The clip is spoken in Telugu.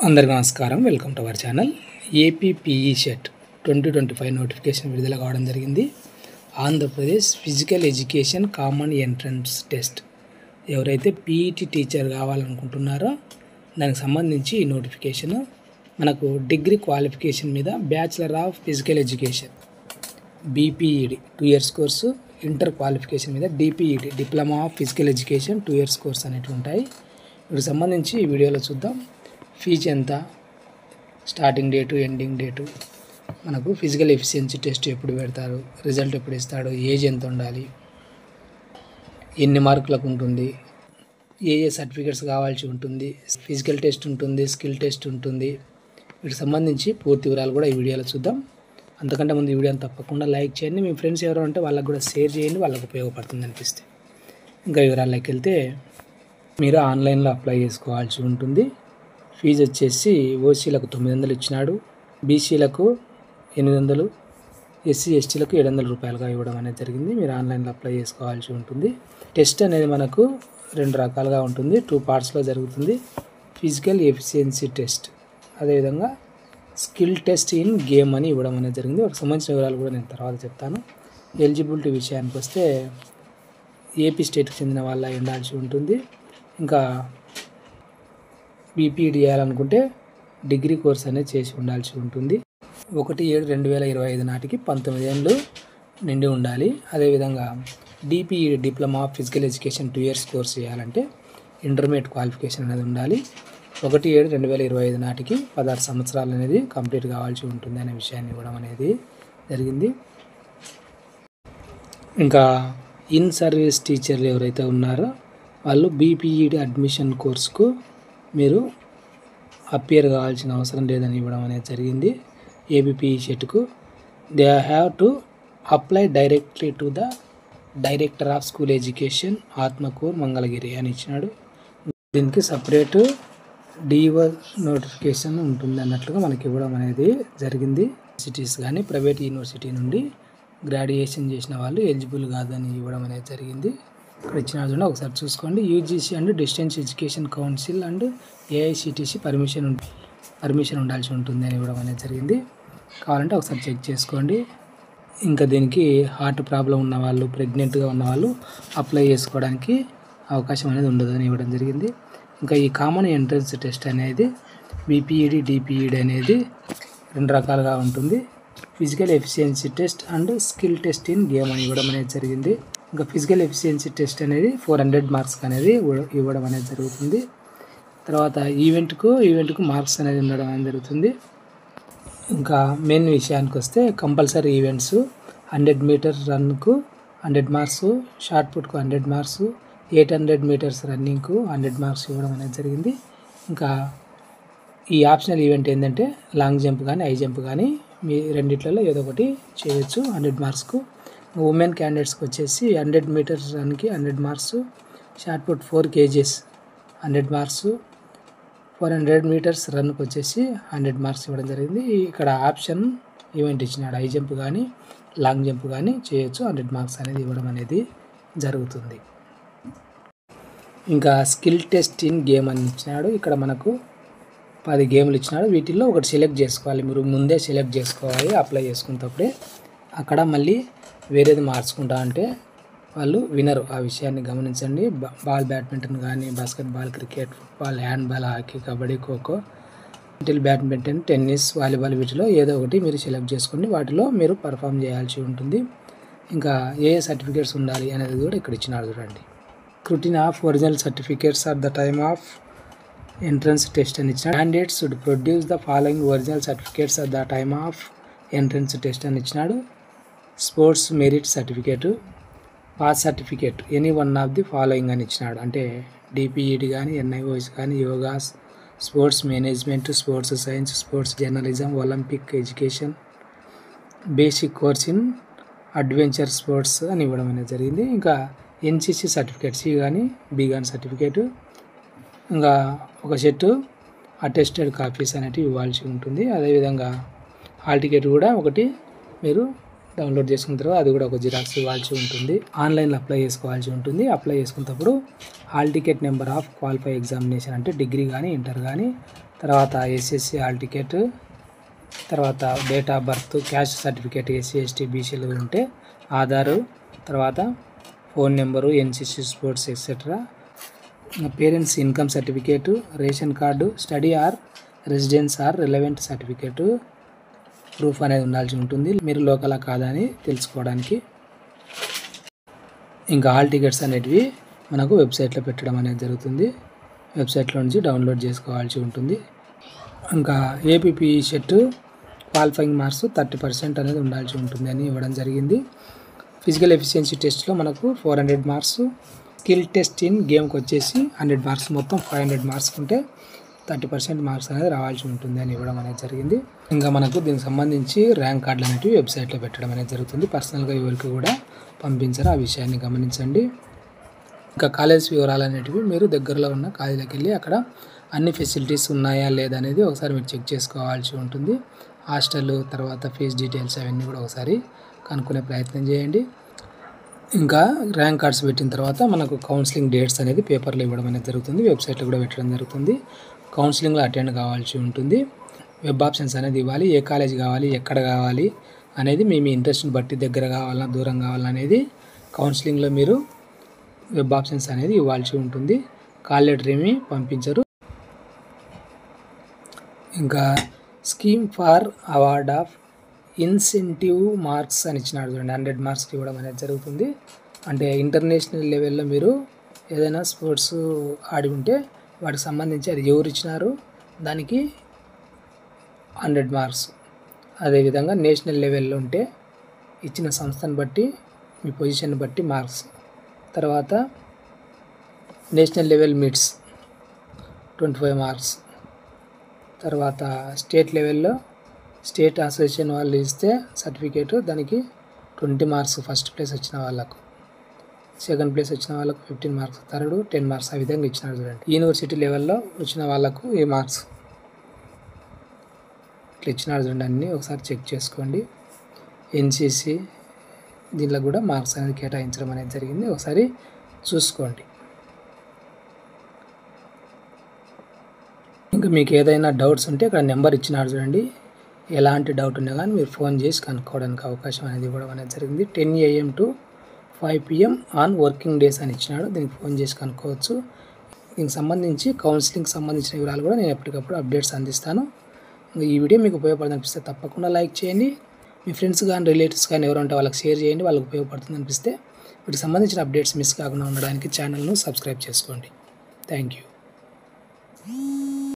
అందరికీ నమస్కారం. Welcome to our channel. APPE CET 2025 notification విడుదల కావడం జరిగింది. Andhra Pradesh physical education common entrance test. ఎవరైతే పీఈటీ టీచర్ కావాలనుకుంటున్నారో దానికి సంబంధించి ఈ నోటిఫికేషన్ మనకు డిగ్రీ క్వాలిఫికేషన్ మీద bachelor of physical education BPED 2 years course, inter qualification మీద DPED diploma of physical education 2 years course అనేవి ఉంటాయి. వీటికి సంబంధించి ఈ వీడియోలో చూద్దాం. ఫీజు ఎంత, స్టార్టింగ్ డేటు, ఎండింగ్ డేటు, మనకు ఫిజికల్ ఎఫిషియన్సీ టెస్ట్ ఎప్పుడు పెడతారు, రిజల్ట్ ఎప్పుడు ఇస్తాడు, ఏజ్ ఎంత ఉండాలి, ఎన్ని మార్కులకు ఉంటుంది, ఏ సర్టిఫికేట్స్ కావాల్సి ఉంటుంది, ఫిజికల్ టెస్ట్ ఉంటుంది, స్కిల్ టెస్ట్ ఉంటుంది. వీటికి సంబంధించి పూర్తి వివరాలు కూడా ఈ వీడియోలో చూద్దాం. అంతకంటే ముందు ఈ వీడియోని తప్పకుండా లైక్ చేయండి. మీ ఫ్రెండ్స్ ఎవరు ఉంటే వాళ్ళకు కూడా షేర్ చేయండి, వాళ్ళకు ఉపయోగపడుతుంది అనిపిస్తే. ఇంకా వివరాల్లోకి వెళ్తే మీరు ఆన్లైన్లో అప్లై చేసుకోవాల్సి ఉంటుంది. ఫీజు వచ్చేసి ఓసీలకు 900 ఇచ్చినాడు, బీసీలకు 800, ఎస్సీ ఎస్టీలకు 700 రూపాయలుగా ఇవ్వడం అనేది జరిగింది. మీరు ఆన్లైన్లో అప్లై చేసుకోవాల్సి ఉంటుంది. టెస్ట్ అనేది మనకు 2 రకాలుగా ఉంటుంది, 2 partsలో జరుగుతుంది. ఫిజికల్ ఎఫిషియన్సీ టెస్ట్, అదేవిధంగా స్కిల్ టెస్ట్ ఇన్ గేమ్ అని ఇవ్వడం అనేది జరిగింది. వాటికి సంబంధించిన వివరాలు కూడా నేను తర్వాత చెప్తాను. ఎలిజిబిలిటీ విషయానికి వస్తే ఏపీ స్టేట్కి చెందిన వాళ్ళ ఉండాల్సి ఉంటుంది. ఇంకా బీపీఈడి చేయాలనుకుంటే డిగ్రీ కోర్స్ అనేది చేసి ఉండాల్సి ఉంటుంది. 1/7/2025 నాటికి 19 ఏళ్ళు నిండి ఉండాలి. అదేవిధంగా DPEd diploma of physical education 2 years course చేయాలంటే ఇంటర్మీడియట్ క్వాలిఫికేషన్ అనేది ఉండాలి. 1/7/2025 నాటికి 16 సంవత్సరాలు అనేది కంప్లీట్ కావాల్సి ఉంటుంది అనే విషయాన్ని ఇవ్వడం అనేది జరిగింది. ఇంకా ఇన్ సర్వీస్ టీచర్లు ఎవరైతే ఉన్నారో వాళ్ళు బీపీఈడి అడ్మిషన్ కోర్సుకు మీరు అపియర్ కావాల్సిన అవసరం లేదని ఇవ్వడం అనేది జరిగింది. ఏబీపీఈ సెట్కు they have to apply directly to the director of school education Atmakur Mangalagiri అని ఇచ్చినాడు. దీనికి సపరేటు డిఓ నోటిఫికేషన్ ఉంటుంది అన్నట్లుగా మనకి ఇవ్వడం అనేది జరిగింది. యూనివర్సిటీస్ కానీ ప్రైవేట్ యూనివర్సిటీ నుండి గ్రాడ్యుయేషన్ చేసిన వాళ్ళు ఎలిజిబుల్ కాదని ఇవ్వడం అనేది జరిగింది. ఇక్కడ ఇచ్చిన చూడండి, ఒకసారి చూసుకోండి. UGC and distance education council and AICTE permission ఉండాల్సి ఉంటుంది అని ఇవ్వడం అనేది జరిగింది. కావాలంటే ఒకసారి చెక్ చేసుకోండి. ఇంకా దీనికి హార్ట్ ప్రాబ్లం ఉన్న వాళ్ళు, ప్రెగ్నెంట్గా ఉన్న వాళ్ళు అప్లై చేసుకోవడానికి అవకాశం అనేది ఉండదు అని ఇవ్వడం జరిగింది. ఇంకా ఈ కామన్ ఎంట్రన్స్ టెస్ట్ అనేది బీపీఈడి డిపిఈడి అనేది 2 రకాలుగా ఉంటుంది. Physical efficiency test and skill test in game అని ఇవ్వడం అనేది జరిగింది. ఇంకా ఫిజికల్ ఎఫిషియన్సీ టెస్ట్ అనేది 400 మార్క్స్ అనేది ఇవ్వడం అనేది జరుగుతుంది. తర్వాత ఈవెంట్కు మార్క్స్ అనేది ఉండడం అనేది జరుగుతుంది. ఇంకా మెయిన్ విషయానికి వస్తే కంపల్సరీ ఈవెంట్స్ 100 మీటర్ రన్కు 100 మార్క్స్, షార్ట్ పుట్కు 100 మార్క్స్, 800 మీటర్స్ రన్నింగ్కు 100 మార్క్స్ ఇవ్వడం అనేది జరిగింది. ఇంకా ఈ ఆప్షనల్ ఈవెంట్ ఏంటంటే లాంగ్ జంప్ కానీ హై జంప్ కానీ మీ రెండిట్లలో ఏదో ఒకటి చేయొచ్చు 100 మార్క్స్కు. ఉమెన్ క్యాండిడేట్స్కి వచ్చేసి 100 మీటర్స్ రన్కి 100 marks, shot put 4 kgs 100 marks, 400 metres రన్కి వచ్చేసి 100 మార్క్స్ ఇవ్వడం జరిగింది. ఇక్కడ ఆప్షన్ ఈవెంట్ ఇచ్చినాడు, హై జంప్ కానీ లాంగ్ జంప్ కానీ చేయొచ్చు, 100 మార్క్స్ అనేది ఇవ్వడం అనేది జరుగుతుంది. ఇంకా స్కిల్ టెస్ట్ ఇన్ గేమ్ అని ఇచ్చినాడు. ఇక్కడ మనకు 10 గేమ్లు ఇచ్చినాడు. వీటిల్లో ఒకటి సెలెక్ట్ చేసుకోవాలి. మీరు ముందే సెలెక్ట్ చేసుకోవాలి అప్లై చేసుకున్నప్పుడే. అక్కడ మళ్ళీ వేరేది మార్చుకుంటా అంటే వాళ్ళు వినరు. ఆ విషయాన్ని గమనించండి. బ్యాడ్మింటన్ కానీ, basketball, cricket, football, handball, hockey, kabaddi, kho kho, badminton, tennis, volleyball వీటిలో ఏదో ఒకటి మీరు సెలెక్ట్ చేసుకోండి. వాటిలో మీరు పర్ఫామ్ చేయాల్సి ఉంటుంది. ఇంకా ఏ సర్టిఫికేట్స్ ఉండాలి అనేది కూడా ఇక్కడ ఇచ్చినాడు చూడండి. Scrutiny of original certificates at the time of entrance test అని ఇచ్చినాడు. Candidates should produce the following original certificates at the time of entrance test అని ఇచ్చినాడు. Sports merit certificate, pass certificate, any one of the following అని ఇచ్చినాడు. అంటే డిపిఈడి కానీ, ఎన్ఐఓస్ కానీ, yogas, sports management, sports science, sports journalism, Olympic education, basic course in adventure sports అని ఇవ్వడం అనేది జరిగింది. ఇంకా ఎన్సిసి సర్టిఫికేట్ సి కానీ బి కానీ సర్టిఫికేటు, ఇంకా ఒక సెట్ అటెస్టెడ్ కాపీస్ అనేటివి ఇవ్వాల్సి ఉంటుంది. అదేవిధంగా హాల్ టికెట్ కూడా ఒకటి మీరు డౌన్లోడ్ చేసుకున్న తర్వాత అది కూడా ఒక జిరాక్స్ ఇవ్వాల్సి ఉంటుంది. ఆన్లైన్లో అప్లై చేసుకోవాల్సి ఉంటుంది. అప్లై చేసుకున్నప్పుడు hall ticket number of qualify examination అంటే డిగ్రీ కానీ ఇంటర్ కానీ తర్వాత ఎస్ఎస్సి హాల్ టికెట్, తర్వాత date of birth, caste certificate SC ST బీసీలు ఉంటే ఆధారు, తర్వాత phone number, NCC sports etcetera, parents income certificate, ration card, study or residence or relevant certificate proof అనేది ఉండాల్సి ఉంటుంది మీరు లోకలా కాదా అని తెలుసుకోవడానికి. ఇంకా హాల్ టికెట్స్ అనేటివి మనకు వెబ్సైట్లో పెట్టడం అనేది జరుగుతుంది. వెబ్సైట్లో నుంచి డౌన్లోడ్ చేసుకోవాల్సి ఉంటుంది. ఇంకా ఏపీపీ సెట్ క్వాలిఫైయింగ్ మార్క్స్ 30% అనేది ఉండాల్సి ఉంటుంది అని ఇవ్వడం జరిగింది. ఫిజికల్ ఎఫిషియన్సీ టెస్ట్లో మనకు 400 మార్క్స్, స్కిల్ టెస్ట్ ఇన్ గేమ్కి వచ్చేసి 100 మార్క్స్, మొత్తం 500 మార్క్స్ ఉంటే 30% మార్క్స్ అనేది రావాల్సి ఉంటుంది అని ఇవ్వడం అనేది జరిగింది. ఇంకా మనకు దీనికి సంబంధించి ర్యాంక్ కార్డులు అనేవి వెబ్సైట్లో పెట్టడం అనేది జరుగుతుంది. పర్సనల్గా ఎవరికి కూడా పంపించరు, ఆ విషయాన్ని గమనించండి. ఇంకా కాలేజ్ వివరాలు అనేటివి మీరు దగ్గరలో ఉన్న కాలేజీలోకి వెళ్ళి అక్కడ అన్ని ఫెసిలిటీస్ ఉన్నాయా లేదా అనేది ఒకసారి మీరు చెక్ చేసుకోవాల్సి ఉంటుంది. హాస్టల్, తర్వాత ఫీజ్ డీటెయిల్స్ అవన్నీ కూడా ఒకసారి కనుక్కునే ప్రయత్నం చేయండి. ఇంకా ర్యాంక్ కార్డ్స్ పెట్టిన తర్వాత మనకు కౌన్సిలింగ్ డేట్స్ అనేది పేపర్లో ఇవ్వడం అనేది జరుగుతుంది. వెబ్సైట్లో కూడా పెట్టడం జరుగుతుంది. కౌన్సిలింగ్లో అటెండ్ కావాల్సి ఉంటుంది. వెబ్ ఆప్షన్స్ అనేది ఇవ్వాలి. ఏ కాలేజ్ కావాలి, ఎక్కడ కావాలి అనేది మీ ఇంట్రెస్ట్ని బట్టి దగ్గర కావాలన్నా దూరం కావాలన్నా అనేది కౌన్సిలింగ్లో మీరు వెబ్ ఆప్షన్స్ అనేది ఇవ్వాల్సి ఉంటుంది. కాల్ లెటర్ ఏమి పంపించరు. ఇంకా scheme for award of incentive marks అని ఇచ్చినాడు చూడండి. 100 మార్క్స్కి ఇవ్వడం అనేది జరుగుతుంది. అంటే ఇంటర్నేషనల్ లెవెల్లో మీరు ఏదైనా స్పోర్ట్స్ ఆడి ఉంటే వాటికి సంబంధించి అది ఎవరు ఇచ్చినారు దానికి 100 మార్క్స్. అదేవిధంగా నేషనల్ లెవెల్లో ఉంటే ఇచ్చిన సంస్థను బట్టి మీ పొజిషన్ బట్టి మార్క్స్. తర్వాత నేషనల్ లెవెల్ మీట్స్ 25 మార్క్స్. తర్వాత స్టేట్ లెవెల్లో స్టేట్ అసోసియేషన్ వాళ్ళు ఇస్తే సర్టిఫికేట్ దానికి 20 మార్క్స్ ఫస్ట్ ప్లేస్ వచ్చిన వాళ్ళకు, సెకండ్ ప్లేస్ వచ్చిన వాళ్ళకు 15 మార్క్స్, థర్డ్ 10 మార్క్స్, ఆ విధంగా ఇచ్చినారు చూడండి. యూనివర్సిటీ లెవెల్లో వచ్చిన వాళ్ళకు ఏ మార్క్స్ ఇట్లా ఇచ్చినారు చూడండి. అన్నీ ఒకసారి చెక్ చేసుకోండి. ఎన్సిసి దీనిలో కూడా మార్క్స్ అనేది కేటాయించడం అనేది జరిగింది, ఒకసారి చూసుకోండి. ఇంకా మీకు ఏదైనా డౌట్స్ ఉంటే ఇక్కడ నెంబర్ ఇచ్చినారు చూడండి. ఎలాంటి డౌట్ ఉన్నా కానీ మీరు ఫోన్ చేసి కనుక్కోవడానికి అవకాశం అనేది ఇవ్వడం అనేది జరిగింది. 10 AM to 5 PM on working days అని ఇచ్చినాడు. దీనికి ఫోన్ చేసి కనుక్కోవచ్చు. దీనికి సంబంధించి కౌన్సిలింగ్కి సంబంధించిన వివరాలు కూడా నేను ఎప్పటికప్పుడు అప్డేట్స్ అందిస్తాను. ఈ వీడియో మీకు ఉపయోగపడుతుంది అనిపిస్తే తప్పకుండా లైక్ చేయండి. మీ ఫ్రెండ్స్ కానీ రిలేటివ్స్ కానీ ఎవరు ఉంటే వాళ్ళకి షేర్ చేయండి. వాళ్ళకి ఉపయోగపడుతుంది అనిపిస్తే వీటికి సంబంధించిన అప్డేట్స్ మిస్ కాకుండా ఉండడానికి ఛానల్ను సబ్స్క్రైబ్ చేసుకోండి. Thank you.